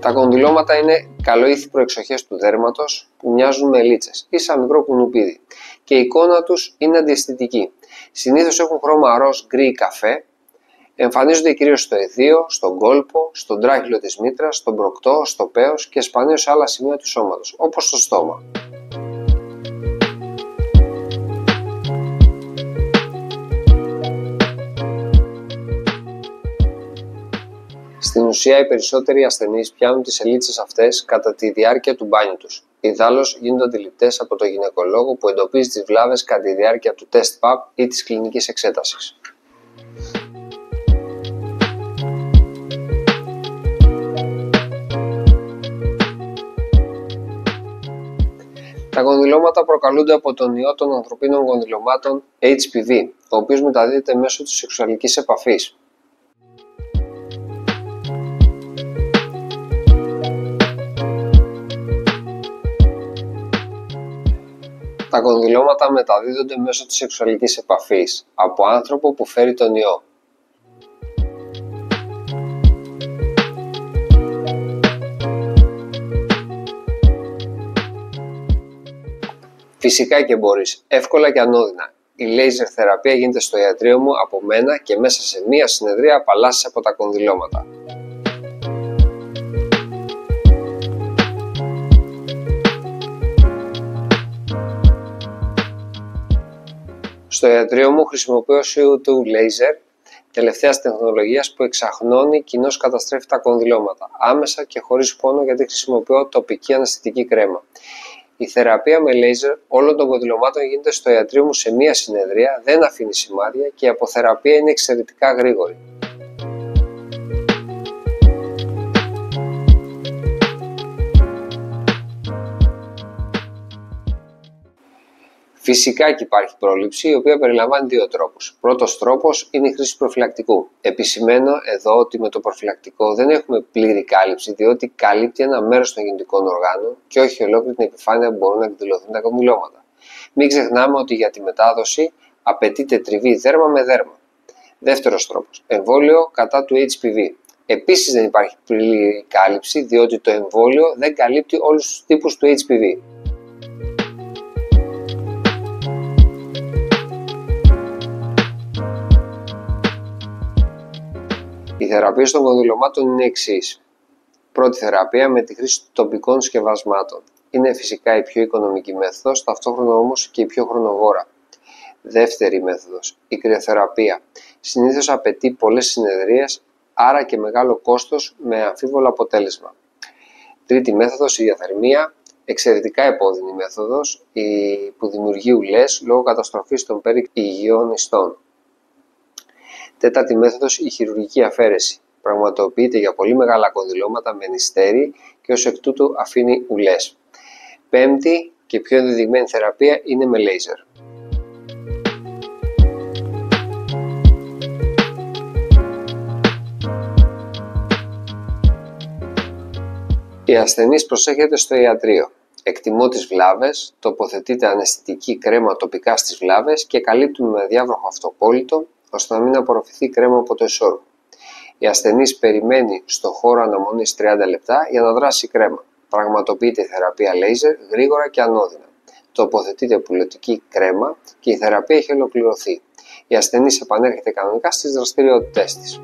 Τα κονδυλώματα είναι καλοήθυπρο εξοχές του δέρματος που μοιάζουν με λίτσες ή σαν μικρό κουνουπίδι και η εικόνα τους είναι αντιαισθητική. Συνήθως έχουν χρώμα ροζ, γκρι ή καφέ. Εμφανίζονται κυρίως στο εδείο, στον κόλπο, στον τράχυλο της μήτρας, στον προκτό, στο πέος και σπανίως σε άλλα σημεία του σώματος, όπως στο στόμα. Στην ουσία, οι περισσότεροι ασθενείς πιάνουν τις ελίτσες αυτές κατά τη διάρκεια του μπάνιου τους. Ιδάλλως γίνονται αντιληπτές από τον γυναικολόγο που εντοπίζει τις βλάβες κατά τη διάρκεια του τεστ PAP ή της κλινικής εξέτασης. Τα κονδυλώματα προκαλούνται από τον ιό των ανθρωπίνων κονδυλωμάτων HPV, ο οποίος μεταδίδεται μέσω της σεξουαλικής επαφής. Τα κονδυλώματα μεταδίδονται μέσω της σεξουαλικής επαφής από άνθρωπο που φέρει τον ιό. Φυσικά και μπορείς, εύκολα και ανώδυνα. Η λέιζερ θεραπεία γίνεται στο ιατρείο μου από μένα και μέσα σε μία συνεδρία απαλλάσσεις από τα κονδυλώματα. Στο ιατρείο μου χρησιμοποιώ CO2 laser τελευταίας τεχνολογίας που εξαχνώνει κοινώς καταστρέφει τα κονδυλώματα, άμεσα και χωρίς πόνο γιατί χρησιμοποιώ τοπική αναισθητική κρέμα. Η θεραπεία με λέιζερ όλων των κονδυλωμάτων γίνεται στο ιατρείο μου σε μία συνεδρία, δεν αφήνει σημάδια και η αποθεραπεία είναι εξαιρετικά γρήγορη. Φυσικά και υπάρχει πρόληψη, η οποία περιλαμβάνει δύο τρόπους. Πρώτος τρόπος είναι η χρήση προφυλακτικού. Επισημαίνω εδώ ότι με το προφυλακτικό δεν έχουμε πλήρη κάλυψη, διότι καλύπτει ένα μέρος των γεννητικών οργάνων και όχι ολόκληρη την επιφάνεια που μπορούν να εκδηλωθούν τα κονδυλώματα. Μην ξεχνάμε ότι για τη μετάδοση απαιτείται τριβή δέρμα με δέρμα. Δεύτερος τρόπος. Εμβόλιο κατά του HPV. Επίσης δεν υπάρχει πλήρη κάλυψη, διότι το εμβόλιο δεν καλύπτει όλους τους τύπους του HPV. Η θεραπεία των κονδυλωμάτων είναι εξής. Πρώτη θεραπεία με τη χρήση τοπικών σκευασμάτων. Είναι φυσικά η πιο οικονομική μέθοδος, ταυτόχρονα όμως και η πιο χρονοβόρα. Δεύτερη μέθοδος, η κρυοθεραπεία. Συνήθως απαιτεί πολλές συνεδρίες, άρα και μεγάλο κόστος με αμφίβολο αποτέλεσμα. Τρίτη μέθοδος, η διαθερμία. Εξαιρετικά επώδυνη μέθοδος που δημιουργεί ουλές λόγω καταστροφής των υγιών ιστών. Τέταρτη μέθοδος, η χειρουργική αφαίρεση. Πραγματοποιείται για πολύ μεγάλα κονδυλώματα με νηστέρι και ως εκ τούτου αφήνει ουλές. Πέμπτη και πιο ενδεδειγμένη θεραπεία είναι με λέιζερ. Η ασθενής προσέχεται στο ιατρείο. Εκτιμώ τις βλάβες, τοποθετείται αναισθητική κρέμα τοπικά στις βλάβες και καλύπτουμε με διάβροχο αυτοκόλλητο ώστε να μην απορροφηθεί κρέμα από το εσώρουχο. Η ασθενής περιμένει στο χώρο αναμονής 30 λεπτά για να δράσει η κρέμα. Πραγματοποιείται η θεραπεία λέιζερ γρήγορα και ανώδυνα. Τοποθετείται πουλωτική κρέμα και η θεραπεία έχει ολοκληρωθεί. Η ασθενής επανέρχεται κανονικά στις δραστηριότητές της.